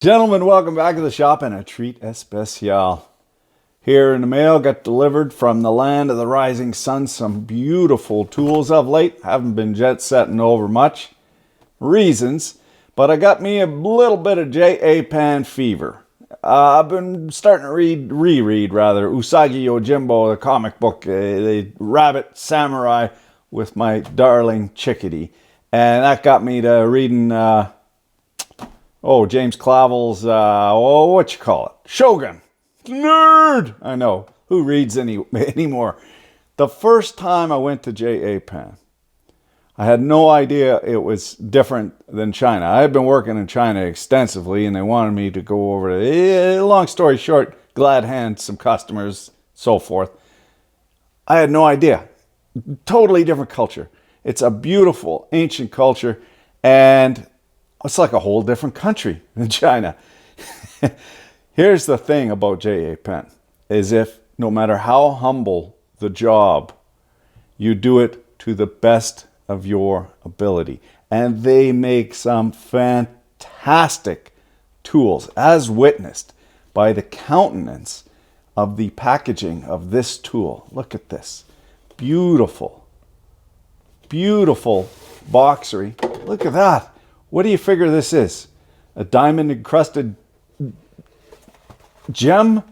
Gentlemen, welcome back to the shop and a treat especial. Here in the mail, got delivered from the land of the rising sun some beautiful tools of late. Haven't been jet setting over much reasons, but I got me a little bit of J.A. Pan fever. I've been starting to reread Usagi Yojimbo, the comic book, the rabbit samurai with my darling chickadee. And that got me to reading James Clavell's, what you call it? Shogun. Nerd! I know. Who reads anymore? The first time I went to J.A. Pan, I had no idea it was different than China. I had been working in China extensively, and they wanted me to go over to, long story short, glad hand some customers, so forth. I had no idea. Totally different culture. It's a beautiful, ancient culture, and it's like a whole different country than China. Here's the thing about J.A. Pan, is if no matter how humble the job, you do it to the best of your ability. And they make some fantastic tools, as witnessed by the countenance of the packaging of this tool. Look at this. Beautiful, beautiful boxery. Look at that. What do you figure this is? A diamond encrusted gem?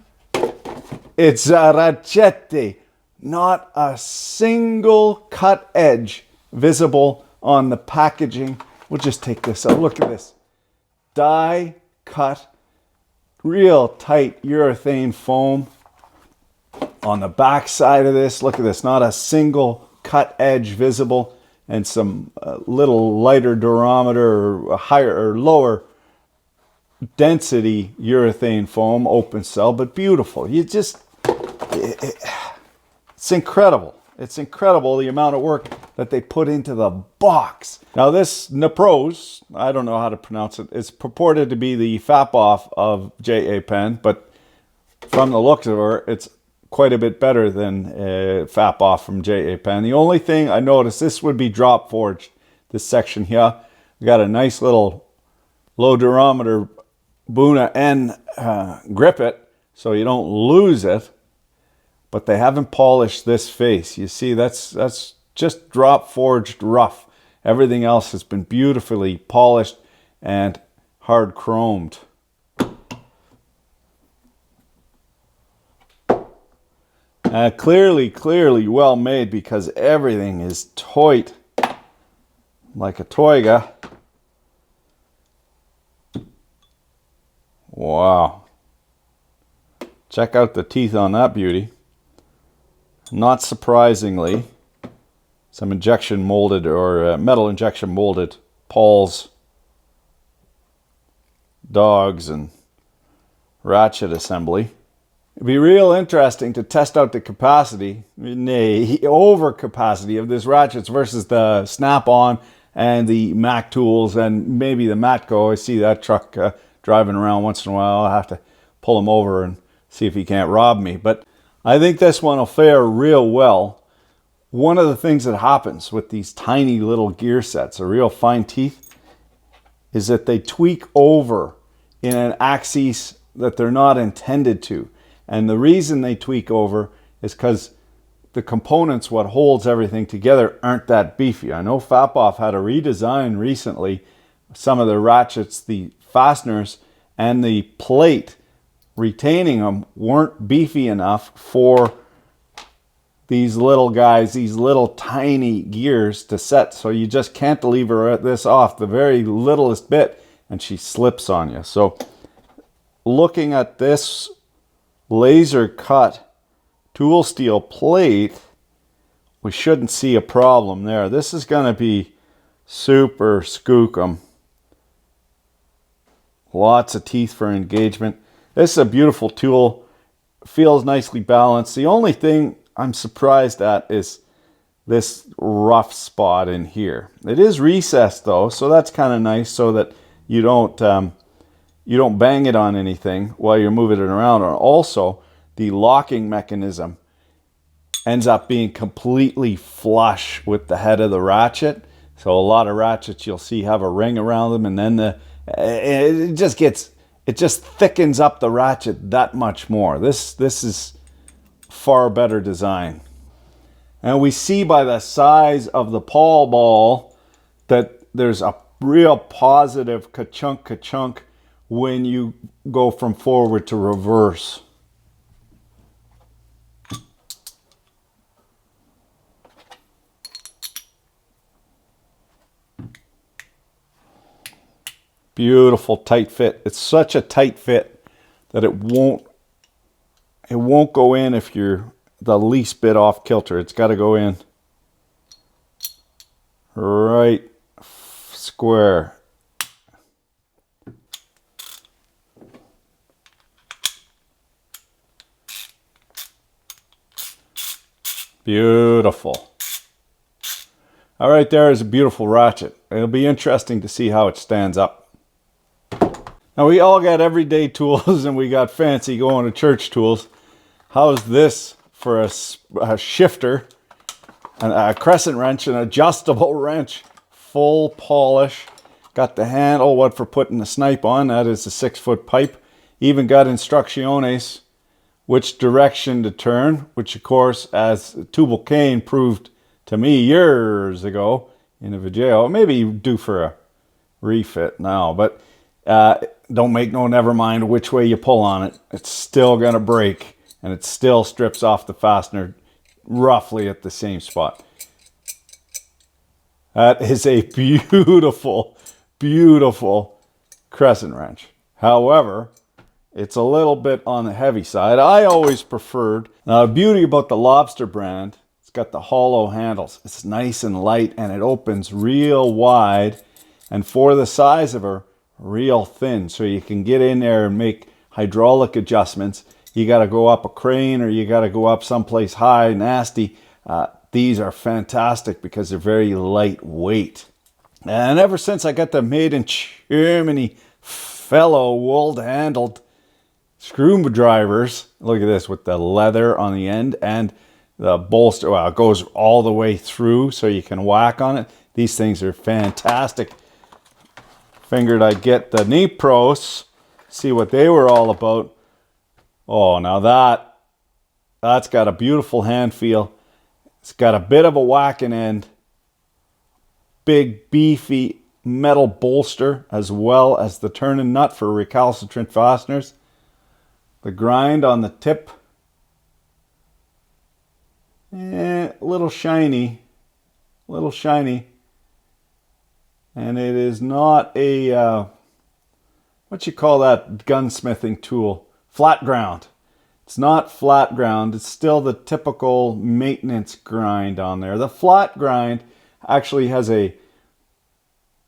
It's a rachete. Not a single cut edge visible on the packaging. We'll just take this out. Look at this. Die cut, real tight urethane foam on the back side of this. Look at this. Not a single cut edge visible. And some little lighter durometer or higher or lower density urethane foam, open cell, but beautiful. It's incredible. It's incredible the amount of work that they put into the box. Now this Napros, I don't know how to pronounce it, it's purported to be the Fap-Off of J.A. Pan, but from the looks of her, it's quite a bit better than Fap-Off from J.A. Pan. The only thing I noticed, this would be drop forged, this section here. We got a nice little low durometer Buna N grip it so you don't lose it, but they haven't polished this face. You see, that's just drop forged rough. Everything else has been beautifully polished and hard chromed. Clearly well made, because everything is tight like a toiga. Wow. Check out the teeth on that beauty. Not surprisingly, some injection molded or metal injection molded pawls, dogs, and ratchet assembly. It'd be real interesting to test out the capacity, over capacity of this ratchets versus the Snap-on and the Mac tools and maybe the Matco. I see that truck driving around once in a while. I'll have to pull him over and see if he can't rob me. But I think this one will fare real well. One of the things that happens with these tiny little gear sets, or real fine teeth, is that they tweak over in an axis that they're not intended to. And the reason they tweak over is because the components, what holds everything together, aren't that beefy. I know Fap-Off had a redesign recently. Some of the ratchets, the fasteners, and the plate retaining them weren't beefy enough for these little guys, these little tiny gears to set. So you just cantilever this off the very littlest bit and she slips on you. So looking at this laser cut tool steel plate, we shouldn't see a problem there. This is going to be super skookum. Lots of teeth for engagement. This is a beautiful tool. Feels nicely balanced. The only thing I'm surprised at is this rough spot in here. It is recessed though, so that's kind of nice, so that you don't bang it on anything while you're moving it around. Or also, the locking mechanism ends up being completely flush with the head of the ratchet. So a lot of ratchets you'll see have a ring around them, and then it just gets it just thickens up the ratchet that much more. This is far better design. And we see by the size of the pawl ball that there's a real positive ka-chunk ka-chunk when you go from forward to reverse. Beautiful tight fit. It's such a tight fit that it won't go in if you're the least bit off kilter. It's got to go in right square. Beautiful. All right, there is a beautiful ratchet. It'll be interesting to see how it stands up. Now, we all got everyday tools and we got fancy going to church tools. How's this for a shifter, a crescent wrench, an adjustable wrench, full polish. Got the handle, for putting the snipe on. That is a 6-foot pipe. Even got instrucciones, which direction to turn, which of course, as Tubal Cain proved to me years ago in a video. Maybe due for a refit now, but don't make no never mind which way you pull on it. It's still going to break, and it still strips off the fastener roughly at the same spot. That is a beautiful, beautiful crescent wrench. However, it's a little bit on the heavy side. I always preferred. Now, the beauty about the Lobster brand, it's got the hollow handles. It's nice and light, and it opens real wide. And for the size of her, real thin, so you can get in there and make hydraulic adjustments. You got to go up a crane or you got to go up someplace high, nasty. These are fantastic because they're very lightweight. And ever since I got the made in Germany fellow wool-handled screwdrivers, look at this with the leather on the end and the bolster. Well, it goes all the way through so you can whack on it. These things are fantastic. Figured I'd get the Nipros, see what they were all about. Oh, now that's got a beautiful hand feel. It's got a bit of a whacking end. Big, beefy metal bolster, as well as the turning nut for recalcitrant fasteners. The grind on the tip. A little shiny. And it is not a, what you call that gunsmithing tool? Flat ground. It's not flat ground. It's still the typical maintenance grind on there. The flat grind actually has a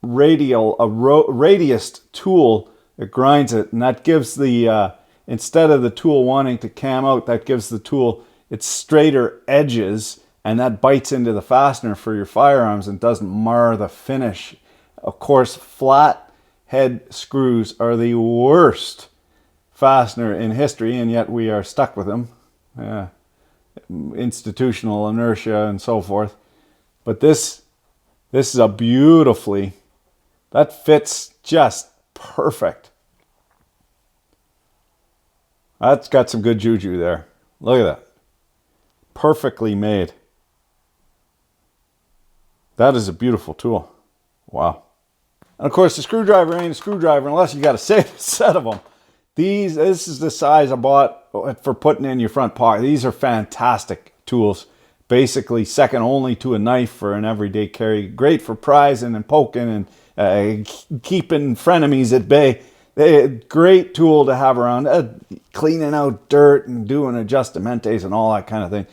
radius tool that grinds it. And that gives the, instead of the tool wanting to cam out, that gives the tool its straighter edges. And that bites into the fastener for your firearms and doesn't mar the finish. Of course, flat head screws are the worst fastener in history, and yet we are stuck with them. Institutional inertia and so forth. But this is a beautifully, that fits just perfect. That's got some good juju there. Look at that. Perfectly made. That is a beautiful tool. Wow. And of course, the screwdriver ain't a screwdriver unless you got a set of them. This is the size I bought for putting in your front pocket. These are fantastic tools. Basically second only to a knife for an everyday carry. Great for prizing and poking and keeping frenemies at bay. Great tool to have around. Cleaning out dirt and doing adjustamentes and all that kind of thing.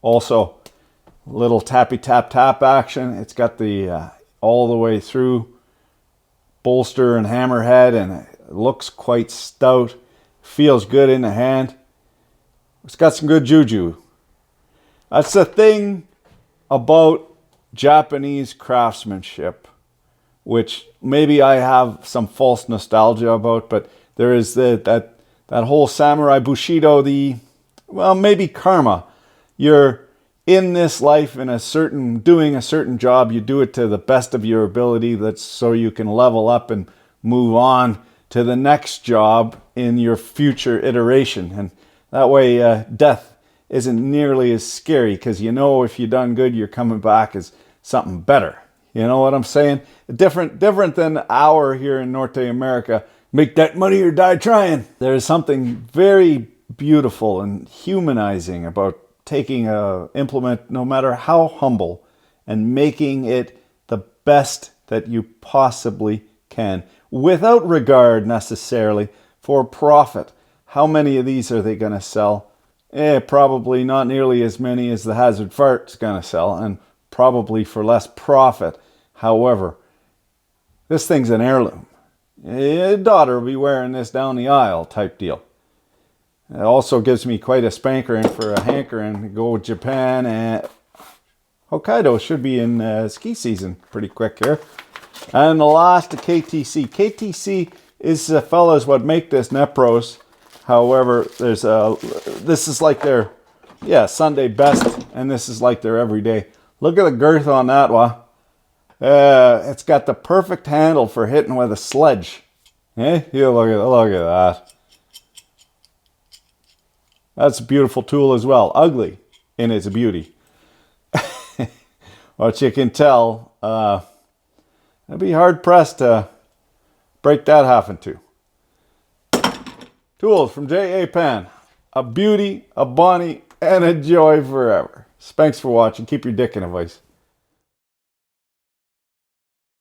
Also, little tappy tap tap action. It's got the all the way through bolster and hammerhead, and it looks quite stout. Feels good in the hand. It's got some good juju. That's the thing about Japanese craftsmanship, which maybe I have some false nostalgia about, but there is that whole samurai bushido, maybe karma. You're in this life doing a certain job, you do it to the best of your ability, that's so you can level up and move on to the next job in your future iteration. And that way death isn't nearly as scary, because you know if you done good, you're coming back as something better. You know what I'm saying? Different than our here in North America. Make that money or die trying. There's something very beautiful and humanizing about taking a implement, no matter how humble, and making it the best that you possibly can, without regard necessarily for profit. How many of these are they going to sell? Probably not nearly as many as the Hazard Fart's going to sell, and probably for less profit. However, this thing's an heirloom. Your daughter will be wearing this down the aisle type deal. It also gives me quite a spankering for a hankering to go with Japan, and Hokkaido should be in ski season pretty quick here. And the last, the KTC. KTC is the fellas what make this Nepros. However, this is like their Sunday best, and this is like their everyday. Look at the girth on that one. It's got the perfect handle for hitting with a sledge. Yeah, look at that. That's a beautiful tool as well. Ugly in its beauty. What you can tell, I'd be hard pressed to break that half in two. Tools from J.A. Pan. A beauty, a bonny, and a joy forever. Thanks for watching. Keep your dick in a vice.